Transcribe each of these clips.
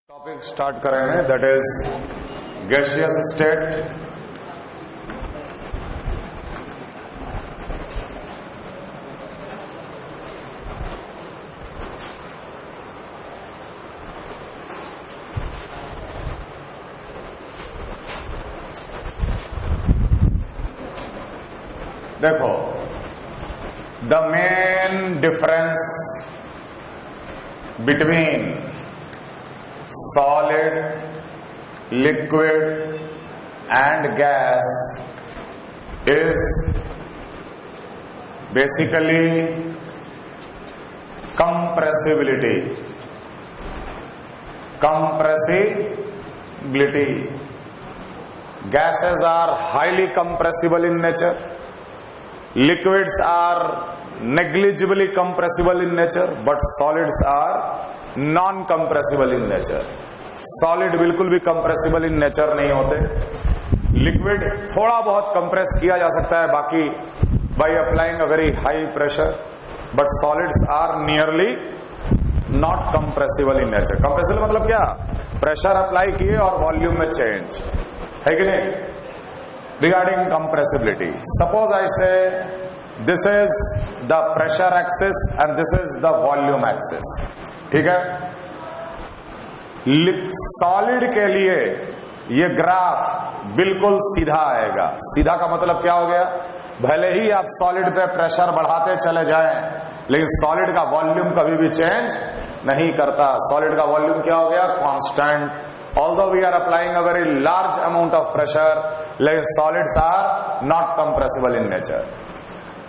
Topic start करेंगे, that is gaseous state. देखो, the main difference between solid, liquid and gas is basically compressibility. Gases are highly compressible in nature. Liquids are negligibly compressible in nature, but solids are non compressible in nature. Solid बिल्कुल भी compressible in nature नहीं होते। Liquid थोड़ा बहुत compress किया जा सकता है, बाकी by applying a very high pressure, but solids are nearly not compressible in nature. Compressible मतलब क्या? प्रेशर अप्लाई किए और वॉल्यूम में चेंज, है कि नहीं? रिगार्डिंग कंप्रेसिबिलिटी, सपोज आई से this is the pressure axis and this is the volume axis, ठीक है? सॉलिड के लिए ये ग्राफ बिल्कुल सीधा आएगा। सीधा का मतलब क्या हो गया? भले ही आप सॉलिड पे प्रेशर बढ़ाते चले जाएं, लेकिन सॉलिड का वॉल्यूम कभी भी चेंज नहीं करता। सॉलिड का वॉल्यूम क्या हो गया? Constant. Although we are applying a very large amount of pressure, लेकिन solids are not compressible in nature.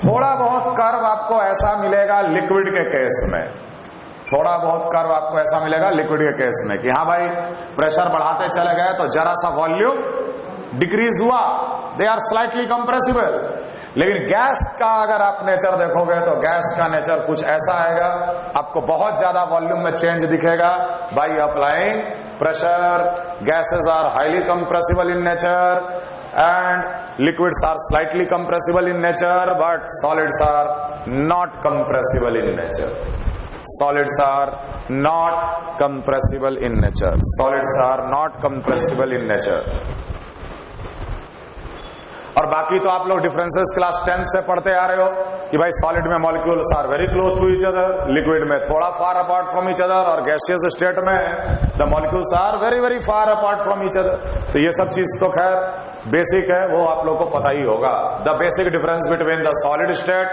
थोड़ा बहुत कर्व आपको ऐसा मिलेगा लिक्विड के केस में, थोड़ा बहुत कर्व आपको ऐसा मिलेगा लिक्विड के केस में कि हाँ भाई, प्रेशर बढ़ाते चले गए तो जरा सा वॉल्यूम डिक्रीज हुआ, दे आर स्लाइटली कंप्रेसिबल। लेकिन गैस का अगर आप नेचर देखोगे तो गैस का नेचर कुछ ऐसा आएगा, आपको बहुत ज्यादा वॉल्यूम में चेंज दिखेगा by applying pressure. Gases are highly compressible in nature and liquids are slightly compressible in nature, but solids are not compressible in nature. Solids are not compressible in nature. Solids are not compressible in nature. और बाकी तो आप लोग differences class 10 से पढ़ते आ रहे हो कि भाई सॉलिड में molecules are very close to each other, liquid में थोड़ा far apart from each other, और गैसियस स्टेट में the molecules are very very far apart from each other. तो ये सब चीज तो खैर बेसिक है, वो आप लोग को पता ही होगा। The basic difference between the solid state,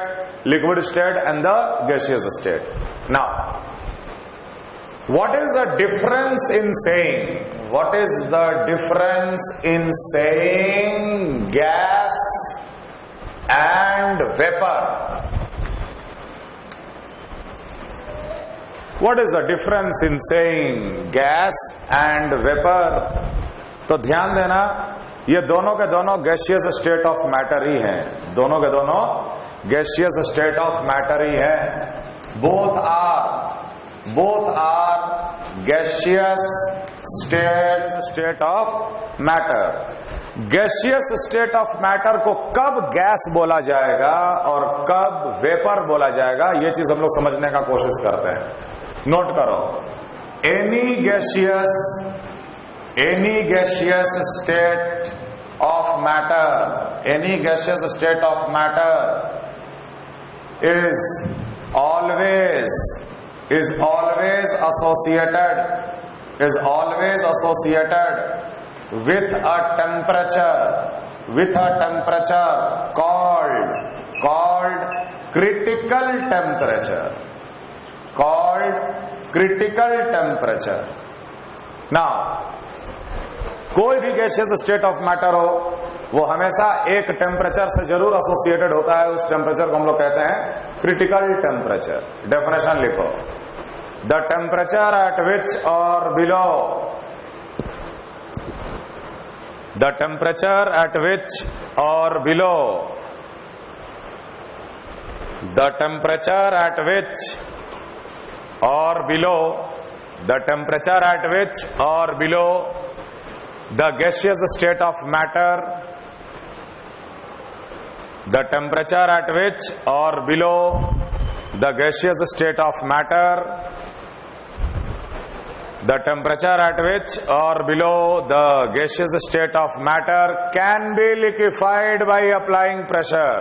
liquid state and the gaseous state. Now what is the difference in saying, what is the difference in saying gas and vapor? What is the difference in saying gas and vapor? तो ध्यान देना, ये दोनों के दोनों gaseous state of matter ही हैं, दोनों के दोनों गैसियस स्टेट ऑफ मैटर ही हैं। Both are gaseous state of matter. Gaseous state of matter को कब गैस बोला जाएगा और कब वेपर बोला जाएगा, ये चीज हम लोग समझने का कोशिश करते हैं। नोट करो, any gaseous state of matter is always associated with a temperature called critical temperature. Now, कोई भी गैसियस स्टेट ऑफ मैटर हो, वो हमेशा एक टेम्परेचर से जरूर एसोसिएटेड होता है। उस टेम्परेचर को हम लोग कहते हैं क्रिटिकल टेम्परेचर। डेफिनेशन लिखो, the temperature at which or below, the temperature at which or below, the temperature at which or below, the temperature at which or below the gaseous state of matter, the temperature at which or below the gaseous state of matter, The temperature at which or below the gaseous state of matter can be liquefied by applying pressure.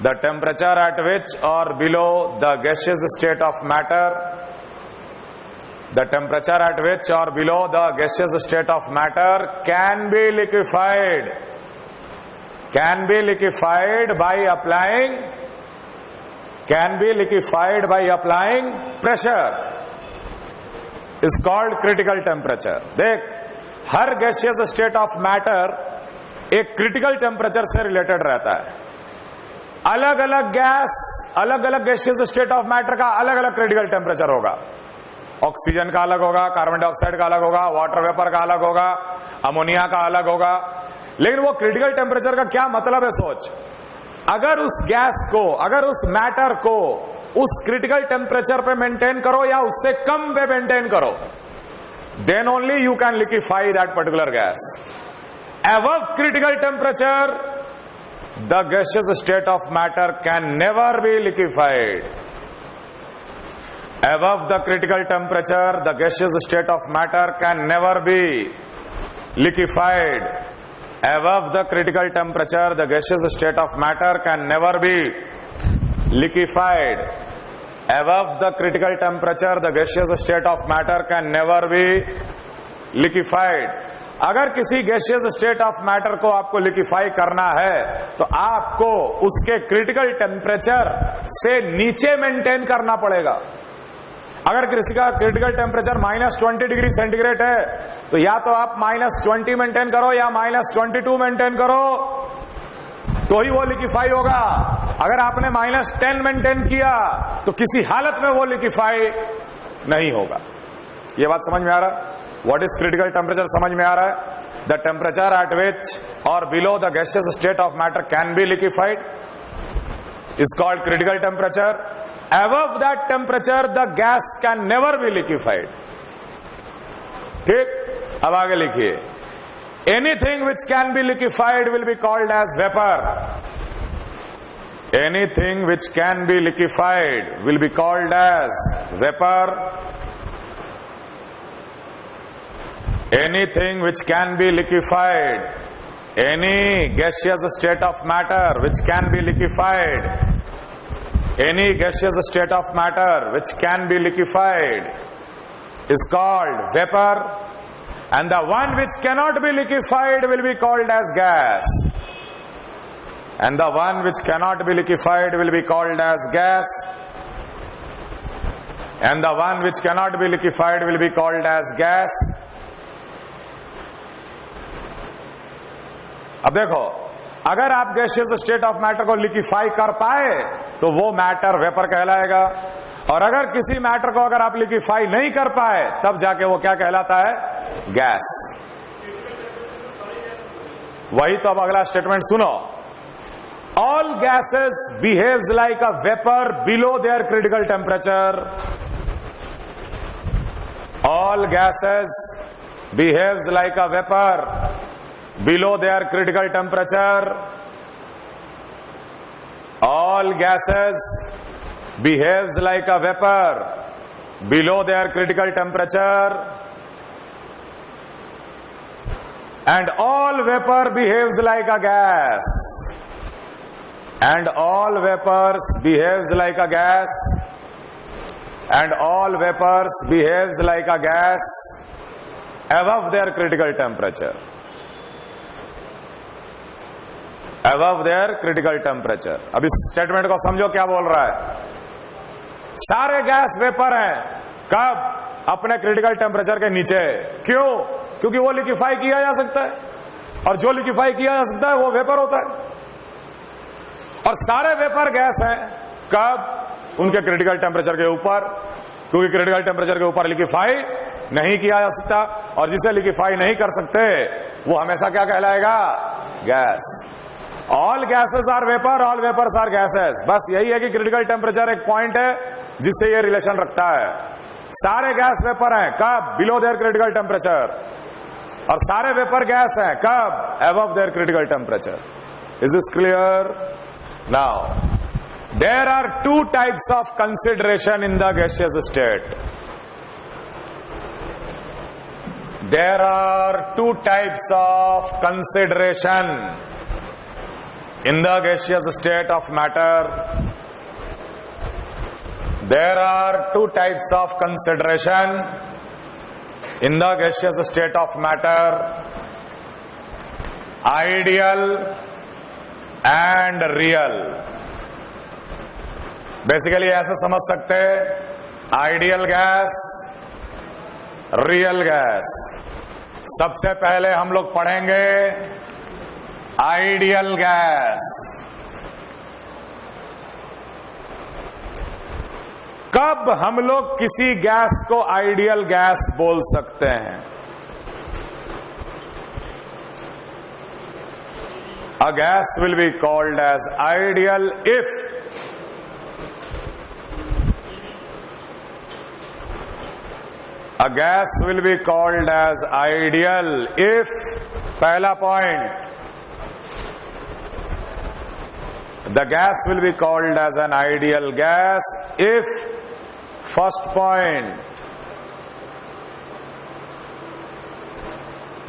The temperature at which or below the gaseous state of matter, the temperature at which or below the gaseous state of matter can be liquefied by applying pressure is called critical temperature. देख, हर gaseous state of matter एक critical temperature से related रहता है। अलग अलग gas, अलग अलग gaseous state of matter का अलग अलग क्रिटिकल टेम्परेचर होगा। ऑक्सीजन का अलग होगा, कार्बन डाइऑक्साइड का अलग होगा, वाटर वेपर का अलग होगा, अमोनिया का अलग होगा। लेकिन वो क्रिटिकल टेम्परेचर का क्या मतलब है सोच। अगर उस गैस को, अगर उस मैटर को उस क्रिटिकल टेम्परेचर पे मेंटेन करो या उससे कम पे मेंटेन करो, then only you can liquefy that particular gas. Above critical temperature the gaseous state of matter can never be liquefied. Above the critical temperature, the gaseous state of matter can never be liquefied. Above the critical temperature, the gaseous state of matter can never be liquefied. Above the critical temperature, the gaseous state of matter can never be liquefied. अगर किसी gaseous state of matter को आपको liquefy करना है तो आपको उसके critical temperature से नीचे मेंटेन करना पड़ेगा। अगर किसी का क्रिटिकल टेम्परेचर -20 डिग्री सेंटीग्रेड है तो या तो आप -20 मेंटेन करो या -22 मेंटेन करो, तो ही वो लिक्विफाई होगा। अगर आपने -10 मेंटेन किया तो किसी हालत में वो लिक्विफाई नहीं होगा। ये बात समझ में आ रहा है? What is critical temperature समझ में आ रहा है? The temperature at which or below the gaseous state of matter can be liquefied is called critical temperature. Above that temperature the gas can never be liquefied. ठीक, अब आगे लिखिए। Anything which can be liquefied will be called as vapor. Anything which can be liquefied will be called as vapor. Anything which can be liquefied, any gaseous state of matter which can be liquefied, any gaseous state of matter which can be liquefied is called vapor, and the one which cannot be liquefied will be called as gas, and the one which cannot be liquefied will be called as gas, and the one which cannot be liquefied will be called as gas. अब देखो, अगर आप gaseous state of matter को liquefy कर पाए तो वो matter vapour कहलाएगा, और अगर किसी मैटर को अगर आप लिक्विफाई नहीं कर पाए तब जाके वो क्या कहलाता है? गैस। वही तो अब अगला स्टेटमेंट सुनो। All gases behaves like a vapour below their critical temperature. All gases behaves like a vapour below their critical temperature. All gases behaves like a vapor below their critical temperature, and all vapor behaves like a gas, and all vapors behaves like a gas, and all vapors behaves like a gas above their critical temperature. Above their critical temperature. अब इस statement को समझो क्या बोल रहा है। सारे gas vapour हैं, कब? अपने क्रिटिकल टेम्परेचर के नीचे। क्यों? क्योंकि वो लिक्विफाई किया जा सकता है, और जो लिक्विफाई किया जा सकता है वो वेपर होता है। और सारे वेपर गैस हैं, कब? उनके क्रिटिकल टेम्परेचर के ऊपर, क्योंकि क्रिटिकल टेम्परेचर के ऊपर लिक्विफाई नहीं किया जा सकता, और जिसे लिक्विफाई नहीं कर सकते वो हमेशा क्या कहलाएगा? Gas. All gases are vapour, all vapours are gases. बस यही है कि क्रिटिकल टेम्परेचर एक पॉइंट है जिससे ये रिलेशन रखता है। सारे गैस वेपर हैं, कब? Below their critical temperature. और सारे वेपर गैस हैं, कब? Above their critical temperature. Is this clear? Now there are two types of consideration in the gaseous state. There are two types of consideration in the gaseous state of matter. There are two types of consideration in the gaseous state of matter: ideal and real. Basically ऐसे समझ सकते हैं, ideal gas, real gas. सबसे पहले हम लोग पढ़ेंगे ideal gas. कब हम लोग किसी गैस को आइडियल गैस बोल सकते हैं? A gas will be called as ideal if a gas will be called as ideal if, पहला point, the gas will be called as an ideal gas if, first point,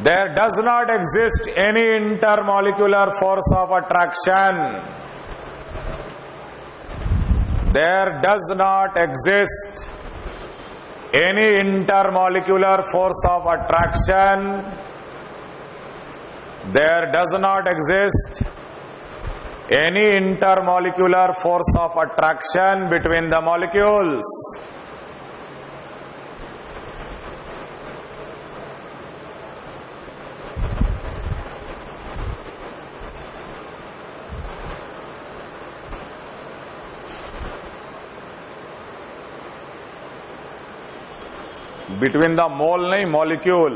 there does not exist any intermolecular force of attraction. There does not exist any intermolecular force of attraction. There does not exist any intermolecular force of attraction between the molecules. Between the mole नहीं, molecule.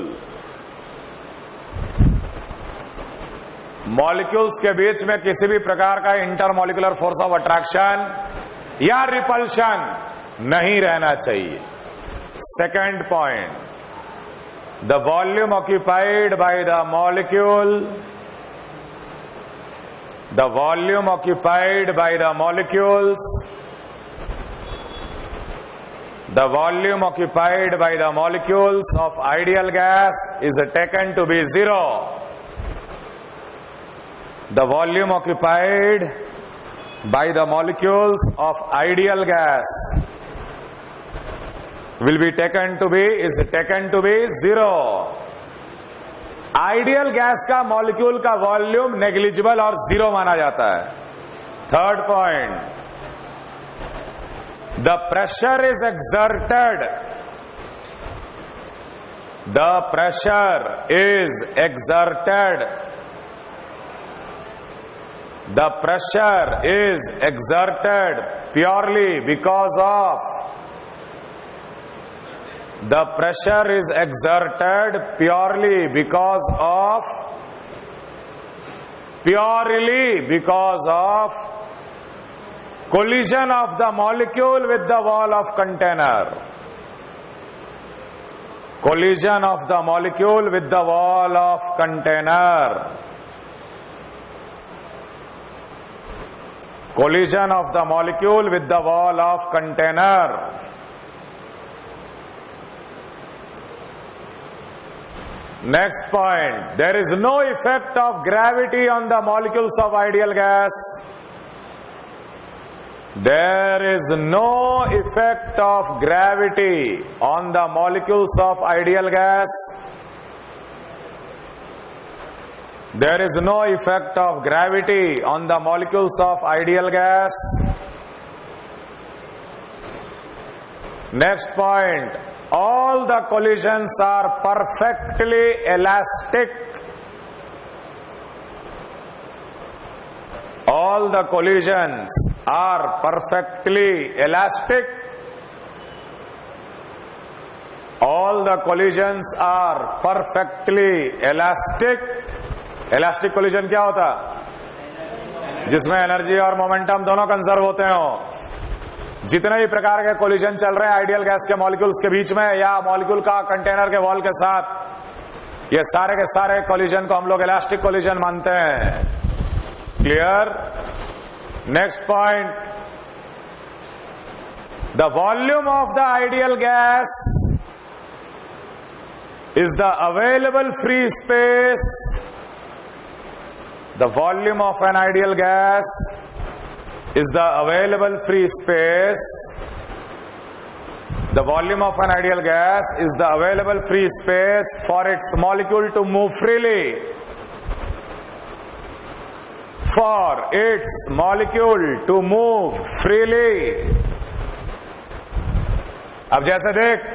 Molecules के बीच में किसी भी प्रकार का intermolecular force of attraction या repulsion नहीं रहना चाहिए। Second point, the volume occupied by the molecule, the volume occupied by the molecules, the volume occupied by the molecules of ideal gas is taken to be 0. The volume occupied by the molecules of ideal gas will be taken to be 0. Ideal gas का molecule का volume negligible और 0 माना जाता है। Third point, the pressure is exerted. The pressure is exerted. The pressure is exerted purely because of. The pressure is exerted purely because of. Purely because of collision of the molecule with the wall of container. Collision of the molecule with the wall of container. Collision of the molecule with the wall of container. Next point, there is no effect of gravity on the molecules of ideal gas. There is no effect of gravity on the molecules of ideal gas. There is no effect of gravity on the molecules of ideal gas. Next point, all the collisions are perfectly elastic. All the collisions are perfectly elastic. All the collisions are perfectly elastic. Elastic collision क्या होता? जिसमें energy और momentum दोनों conserve होते हो। जितने भी प्रकार के कोलिजन चल रहे हैं आइडियल गैस के मॉलिक्यूल्स के बीच में या मॉलिक्यूल का कंटेनर के वॉल के साथ, ये सारे के सारे कोलिजन को हम लोग इलास्टिक कोलिजन मानते हैं। Clear? Next point, the volume of the ideal gas is the available free space. The volume of an ideal gas is the available free space. The volume of an ideal gas is the available free space for its molecule to move freely. For its molecule to move freely. अब जैसे देख,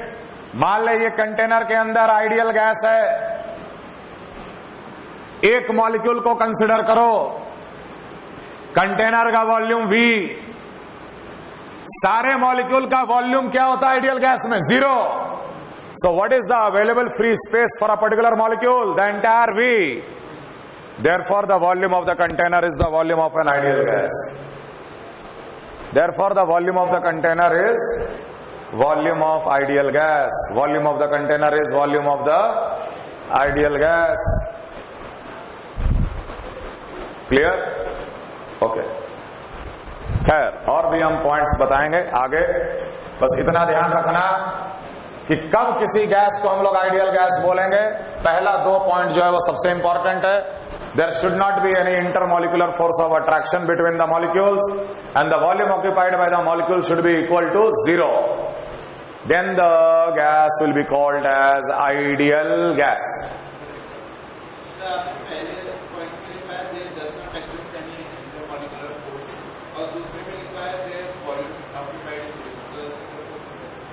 मान ले ये container के अंदर ideal gas है, एक मॉलिक्यूल को कंसिडर करो, कंटेनर का वॉल्यूम V, सारे मॉलिक्यूल का वॉल्यूम क्या होता है आइडियल गैस में? 0. So what is the available free space for a particular molecule? The entire V. Therefore the volume of the container is the volume of an ideal gas. Therefore the volume of the container is volume of ideal gas. Volume of the container is volume of the ideal gas. Clear? Okay. खैर और भी हम points बताएंगे आगे, बस इतना ध्यान रखना कि कब किसी गैस को हम लोग आइडियल गैस बोलेंगे। पहला 2 पॉइंट जो है वो सबसे इंपॉर्टेंट है। There should not be any intermolecular force of attraction between the molecules, and the volume occupied by the molecule should be equal to 0. Then the gas will be called as ideal gas.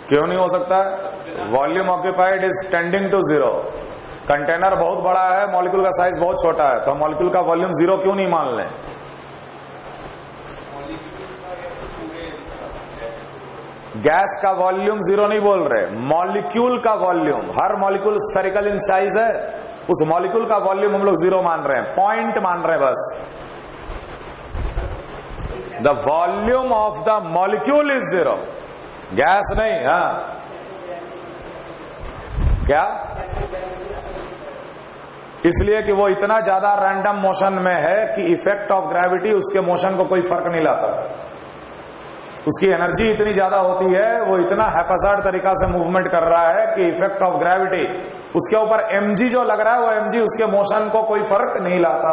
क्यों नहीं हो सकता? Volume occupied is tending to 0. Container बहुत बड़ा है, molecule का size बहुत छोटा है, तो मॉलिक्यूल का वॉल्यूम 0 क्यों नहीं मान लें? गैस का वॉल्यूम 0 नहीं बोल रहे, मॉलिक्यूल का volume. Her molecule spherical in size है, उस मॉलिक्यूल का वॉल्यूम हम लोग 0 मान रहे हैं, पॉइंट मान रहे हैं बस। The volume of the molecule is 0, gas नहीं। हाँ क्या? इसलिए कि वो इतना ज्यादा रैंडम मोशन में है कि इफेक्ट ऑफ ग्रेविटी उसके मोशन को कोई फर्क नहीं लाता। उसकी एनर्जी इतनी ज्यादा होती है, वो इतना हैपजार्ड तरीका से मूवमेंट कर रहा है कि इफेक्ट ऑफ ग्रेविटी उसके ऊपर mg जो लग रहा है, वो mg उसके मोशन को कोई फर्क नहीं लाता।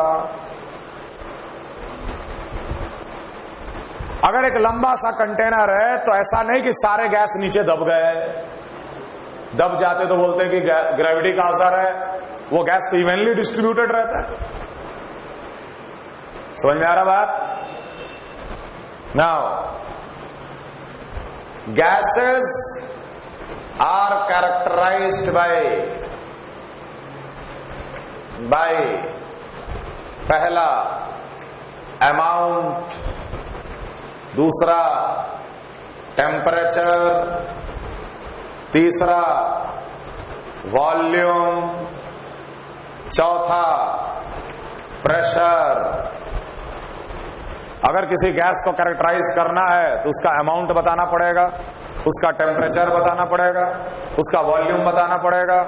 अगर एक लंबा सा कंटेनर है तो ऐसा नहीं कि सारे गैस नीचे दब गए, दब जाते तो बोलते हैं कि ग्रेविटी का असर है, वो गैस तो इवनली डिस्ट्रीब्यूटेड रहता है। समझ में आ रहा बात? Now gases are characterised by पहला अमाउंट, दूसरा टेम्परेचर, तीसरा वॉल्यूम, चौथा प्रेशर। अगर किसी गैस को कैरेक्टराइज करना है तो उसका अमाउंट बताना पड़ेगा, उसका टेम्परेचर बताना पड़ेगा, उसका वॉल्यूम बताना पड़ेगा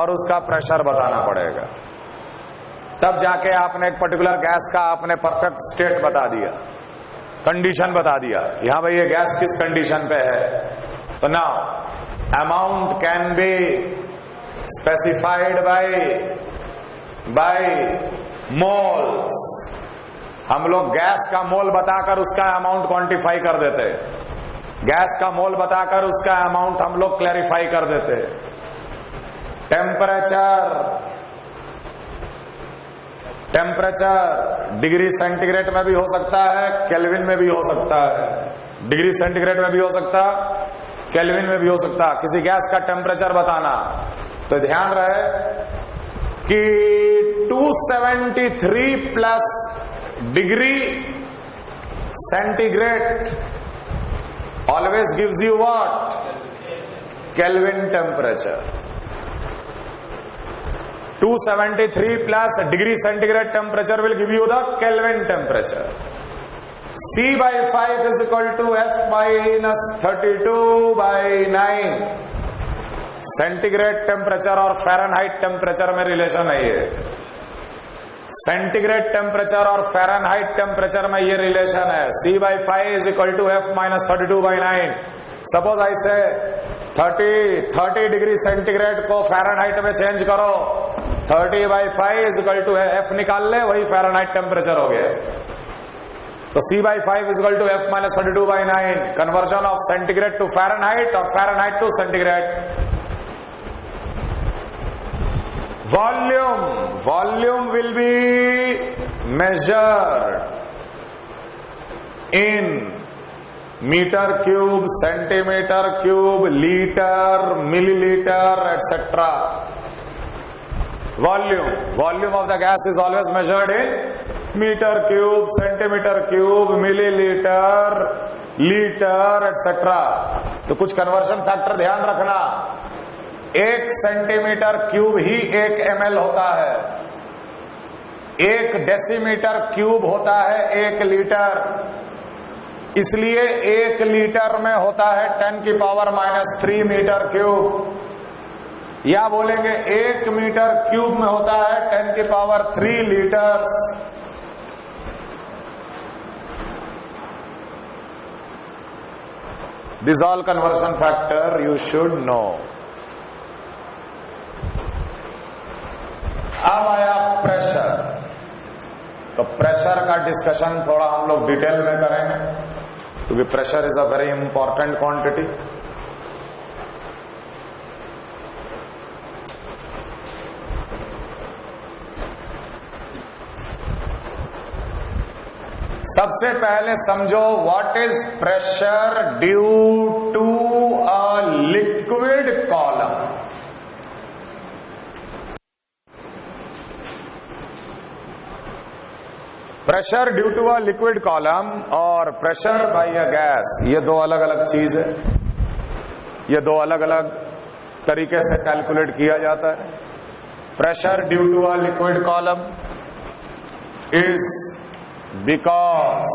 और उसका प्रेशर बताना पड़ेगा। तब जाके आपने एक पर्टिकुलर गैस का आपने परफेक्ट स्टेट बता दिया, कंडीशन बता दिया कि हाँ भाई ये गैस किस कंडीशन पे है। तो now amount can be specified by moles. हम लोग गैस का मोल बताकर उसका अमाउंट क्वांटिफाई कर देते, गैस का मोल बताकर उसका अमाउंट हम लोग क्लैरिफाई कर देते। टेम्परेचर डिग्री सेंटीग्रेड में भी हो सकता है, केल्विन में भी हो सकता है। डिग्री सेंटीग्रेड में भी हो सकता, केल्विन में भी हो सकता। किसी गैस का टेम्परेचर बताना तो ध्यान रहे कि 273 plus degree centigrade always gives you what? Kelvin temperature. 273 plus degree centigrade temperature will give you the Kelvin temperature. C by 5 is equal to F minus 32 by 9. Centigrade temperature और Fahrenheit temperature में relation है ये। Centigrade temperature और Fahrenheit temperature में ये relation है। C by 5 is equal to F minus 32 by 9. Suppose I say 30 degree centigrade को Fahrenheit में चेंज करो, 30/5 इक्वल टू F निकाल ले, वही फ़ारेनहाइट टेम्परेचर हो गया। तो C/5 equal to F minus 32/9, conversion of centigrade to Fahrenheit और Fahrenheit to centigrade. Volume will be measured in meter cube, centimeter cube, liter, milliliter, etc. Volume of the gas is always measured in meter cube, centimeter cube, milliliter, liter, etc. तो कुछ conversion factor ध्यान रखना। 1 centimetre cube ही 1 ml होता है, 1 decimetre cube होता है 1 litre, इसलिए 1 litre में होता है 10⁻³ मीटर क्यूब, या बोलेंगे 1 मीटर क्यूब में होता है 10⁻³ litres. These all conversion factor you should know. अब आया प्रेशर। तो प्रेशर का डिस्कशन थोड़ा हम लोग डिटेल में करेंगे, क्योंकि pressure is a very important quantity. सबसे पहले समझो what is pressure due to a liquid column. Pressure due to a liquid column और प्रेशर बाय अ गैस, ये दो अलग अलग चीज है, ये दो अलग अलग तरीके से कैलकुलेट किया जाता है। Pressure due to a liquid column is because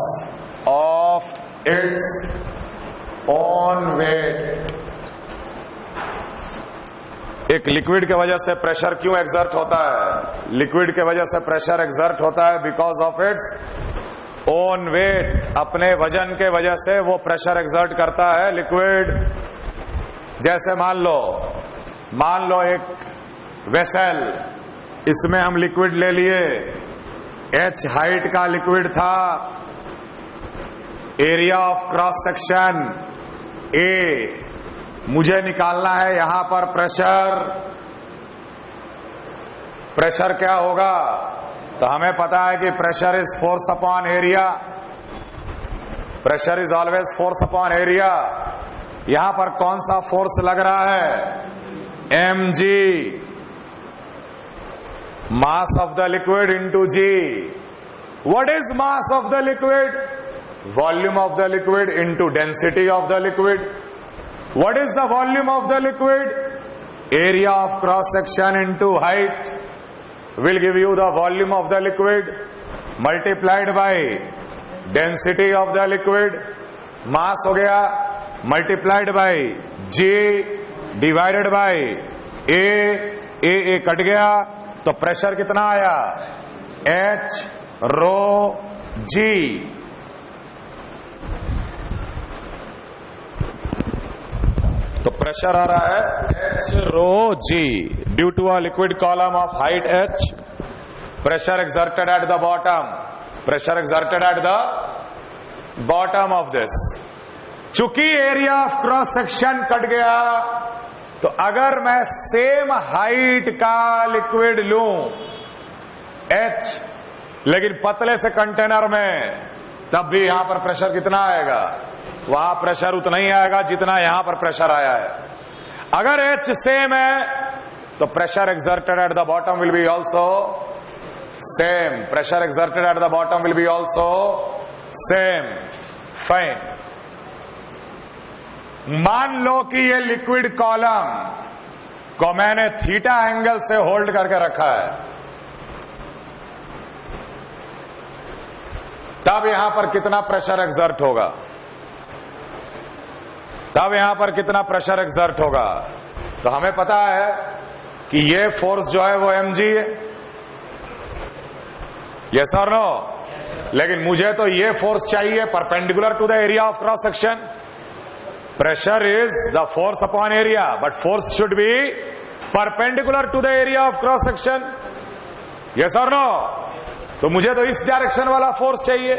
of its own weight. एक लिक्विड के वजह से प्रेशर क्यों एक्सर्ट होता है? लिक्विड के वजह से प्रेशर एक्सर्ट होता है because of its own wait. अपने वजन के वजह से वो प्रेशर एक्सर्ट करता है लिक्विड। जैसे मान लो एक वेसल, इसमें हम लिक्विड ले लिए, h हाइट का लिक्विड था, area of cross section A, मुझे निकालना है यहां पर प्रेशर क्या होगा? तो हमें पता है कि pressure is force upon area, pressure is always force upon area. यहां पर कौन सा फोर्स लग रहा है? mg, mass of the liquid into g। What is mass of the liquid? Volume of the liquid into density of the liquid. What is the volume of the liquid? Area of cross section into height will give you the volume of the liquid multiplied by density of the liquid. Mass हो गया multiplied by G divided by A cut गया, तो pressure कितना आया? H rho G। तो pressure आ रहा है H rho G due to a liquid column of height H, pressure exerted at the bottom, pressure exerted at the bottom of this. चूंकि area of cross section cut गया, तो अगर मैं same height का liquid लूं H, लेकिन पतले से कंटेनर में, तब भी यहां पर प्रेशर कितना आएगा? वहां प्रेशर उतना ही आएगा जितना यहां पर प्रेशर आया है। अगर H सेम है तो pressure exerted at the bottom will be also same, pressure exerted at the bottom will be also same. Fine. मान लो कि ये लिक्विड कॉलम को मैंने थीटा एंगल से होल्ड करके रखा है, तब यहां पर कितना प्रेशर एक्सर्ट होगा? तब यहां पर कितना प्रेशर एक्सर्ट होगा? तो हमें पता है कि ये फोर्स जो है वो mg है, यस और नो? लेकिन मुझे तो ये फोर्स चाहिए perpendicular to the area of cross section. pressure is the force upon area, but force should be perpendicular to the area of cross section. Yes or no? तो मुझे तो इस डायरेक्शन वाला फोर्स चाहिए.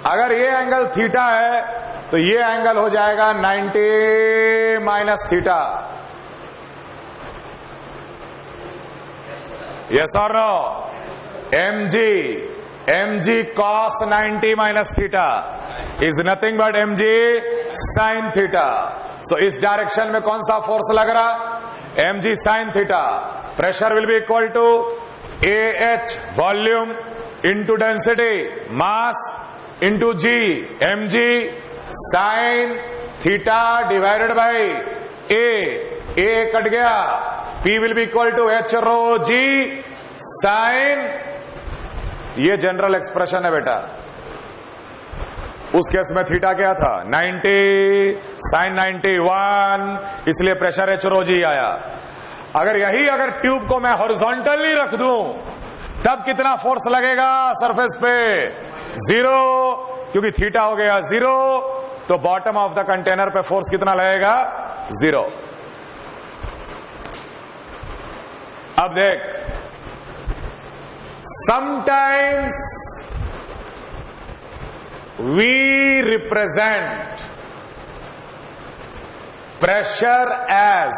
अगर ये एंगल थीटा है तो ये एंगल हो जाएगा 90 minus theta. Yes or no? mg cos 90 minus theta is nothing but mg sin theta. So इस डायरेक्शन में कौन सा फोर्स लग रहा? mg sin theta. Pressure will be equal to ah volume into density mass into g. mg sin theta divided by a cut गया. P will be equal to h rho g sin. ये general expression है बेटा. उस case में theta क्या था? 90 sin 91, इसलिए pressure h rho g आया. अगर ट्यूब को मैं हॉरिजॉन्टली रख दूं तब कितना फोर्स लगेगा सरफेस पे? 0, क्योंकि थीटा हो गया 0. तो बॉटम ऑफ द कंटेनर पे फोर्स कितना लगेगा? 0. अब देख, sometimes we represent pressure as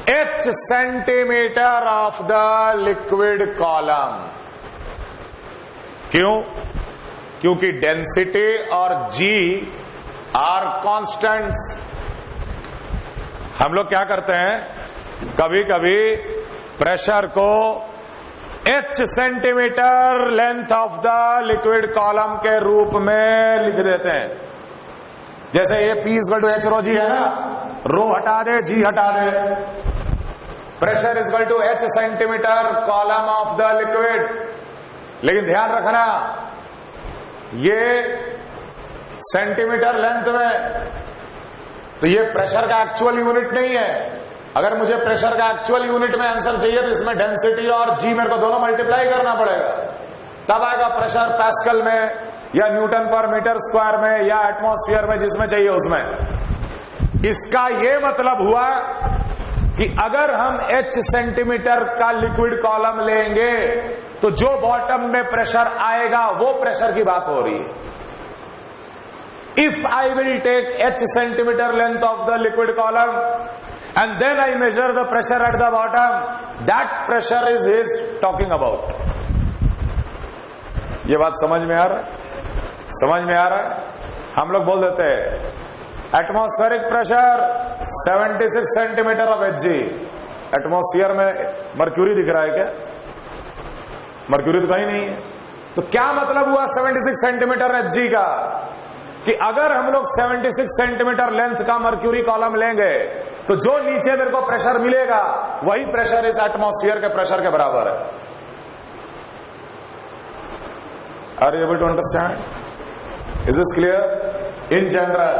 h centimeter of the liquid column. क्यों? क्योंकि डेंसिटी और g आर कांस्टेंट्स. हम लोग क्या करते हैं, कभी कभी प्रेशर को h centimetre length of the liquid column के रूप में लिख देते हैं. जैसे ये P equal to h rho G है ना, रो हटा दे, जी हटा दे. Pressure equal to h centimetre column of the liquid. लेकिन ध्यान रखना, ये सेंटीमीटर लेंथ में, तो ये प्रेशर का एक्चुअल यूनिट नहीं है. अगर मुझे प्रेशर का एक्चुअल यूनिट में आंसर चाहिए तो इसमें डेंसिटी और जी मेरे को दोनों मल्टीप्लाई करना पड़ेगा, तब आएगा प्रेशर पैस्कल में या न्यूटन पर मीटर स्क्वायर में या एटमॉस्फेयर में, जिसमें चाहिए उसमें. इसका ये मतलब हुआ कि अगर हम h सेंटीमीटर का लिक्विड कॉलम लेंगे तो जो बॉटम में प्रेशर आएगा वो प्रेशर की बात हो रही है. If I will take h centimeter length of the liquid column and then I measure the pressure at the bottom, that pressure is his talking about. ये बात समझ में आ रहा है? समझ में आ रहा है? हम लोग बोल देते हैं atmospheric pressure 76 centimetre of Hg. Atmosphere में मर्क्यूरी दिख रहा है क्या? मर्क्यूरी तो कहीं नहीं है. तो क्या मतलब हुआ 76 सेंटीमीटर Hg का? कि अगर हम लोग 76 सेंटीमीटर लेंथ का मर्क्यूरी कॉलम लेंगे तो जो नीचे मेरे को प्रेशर मिलेगा वही प्रेशर इस एटमॉस्फेयर के प्रेशर के बराबर है. Are you able to understand? Is this clear? In general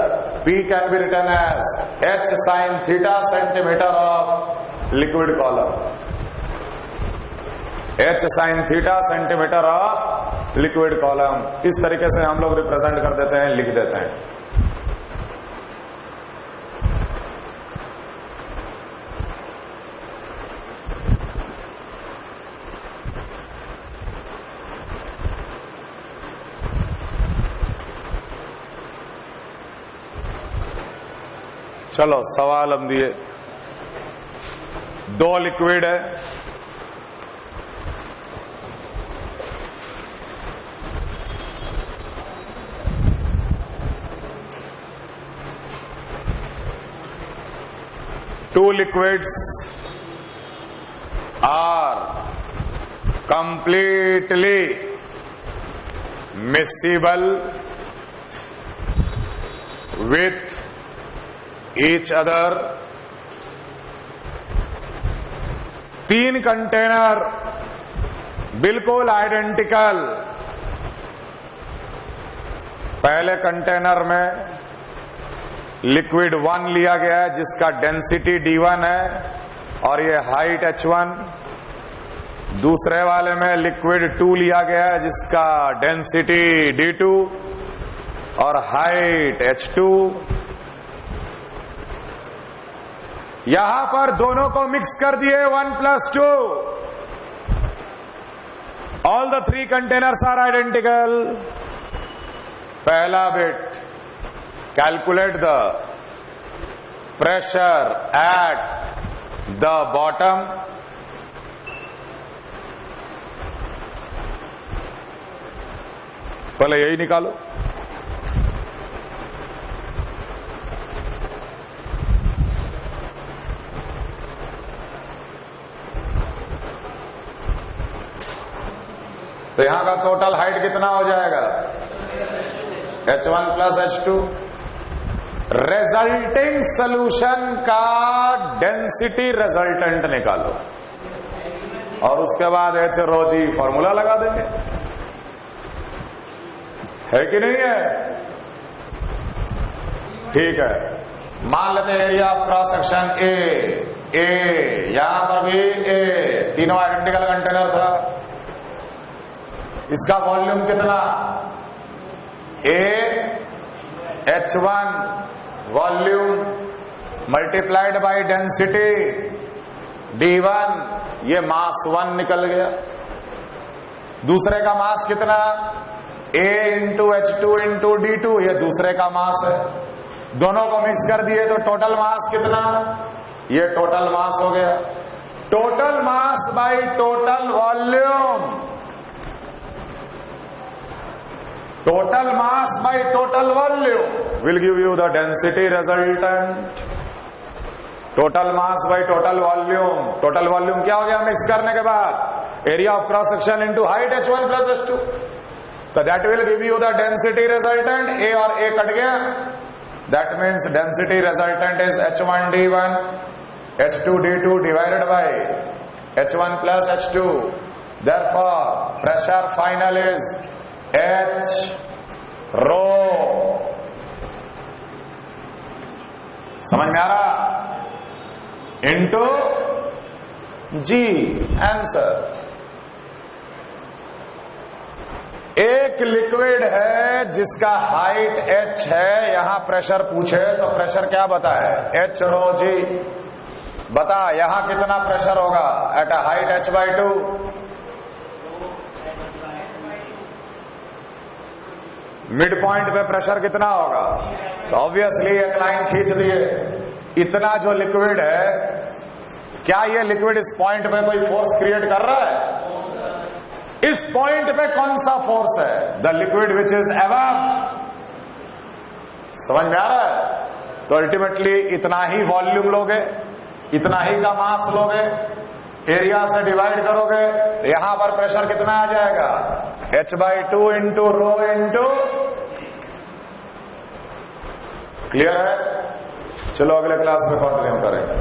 P can be written as h sin theta centimetre of liquid column. h sin theta centimetre of liquid column. इस तरीके से हम लोग represent कर देते हैं, लिख देते हैं. चलो सवाल हम दिए. 2 लिक्विड है, two liquids are completely miscible with each other. 3 container बिल्कुल आइडेंटिकल. पहले कंटेनर में लिक्विड 1 लिया गया है जिसका डेंसिटी d1 है और ये हाइट h1. दूसरे वाले में लिक्विड 2 लिया गया है जिसका डेंसिटी d2 और हाइट h2. यहां पर दोनों को मिक्स कर दिए 1+2. All the 3 containers are identical. पहला bit, calculate the pressure at the bottom. पहले यही निकालो. तो यहां का टोटल हाइट कितना हो जाएगा? H1 + H2. रिजल्टिंग सोल्यूशन का डेंसिटी रिजल्टेंट निकालो और उसके बाद H rho G फॉर्मूला लगा देंगे. है कि नहीं है? ठीक है. मान लेते हैं area of cross section A. यहां पर भी ए, तीनों आइडेंटिकल कंटेनर था. इसका वॉल्यूम कितना? H1 volume multiplied by density D1. ये मास 1 निकल गया. दूसरे का मास कितना? A × H2 × D2. ये दूसरे का मास है. दोनों को मिक्स कर दिए तो टोटल मास कितना? ये टोटल मास हो गया. Total mass by total volume. Total mass by total volume will give you the density resultant. Total mass by total volume. Total volume क्या हो गया मिक्स करने के बाद? Area of cross section into height H1 + H2. तो that will give you the density resultant. A और A cut गया. That means density resultant is H1 D1 H2 D2 divided by H1 + H2. Therefore pressure final is H rho. समझ में आ रहा? Into G. Answer. एक liquid है जिसका height H है. यहां प्रेशर पूछे तो प्रेशर क्या बताए? H rho G. बता यहां कितना प्रेशर होगा at a height H/2? Mid point पे प्रेशर कितना होगा? तो ऑब्वियसली एक लाइन खींच दिए. इतना जो लिक्विड है, क्या ये लिक्विड इस पॉइंट पे कोई फोर्स क्रिएट कर रहा है? इस पॉइंट पे कौन सा फोर्स है? The liquid which is above. समझ में आ रहा है? तो अल्टीमेटली इतना ही वॉल्यूम लोगे, इतना ही का मास लोगे, एरिया से डिवाइड करोगे, यहां पर प्रेशर कितना आ जाएगा? H/2 × rho × क्लियर है? चलो अगले क्लास में कंटिन्यू करेंगे.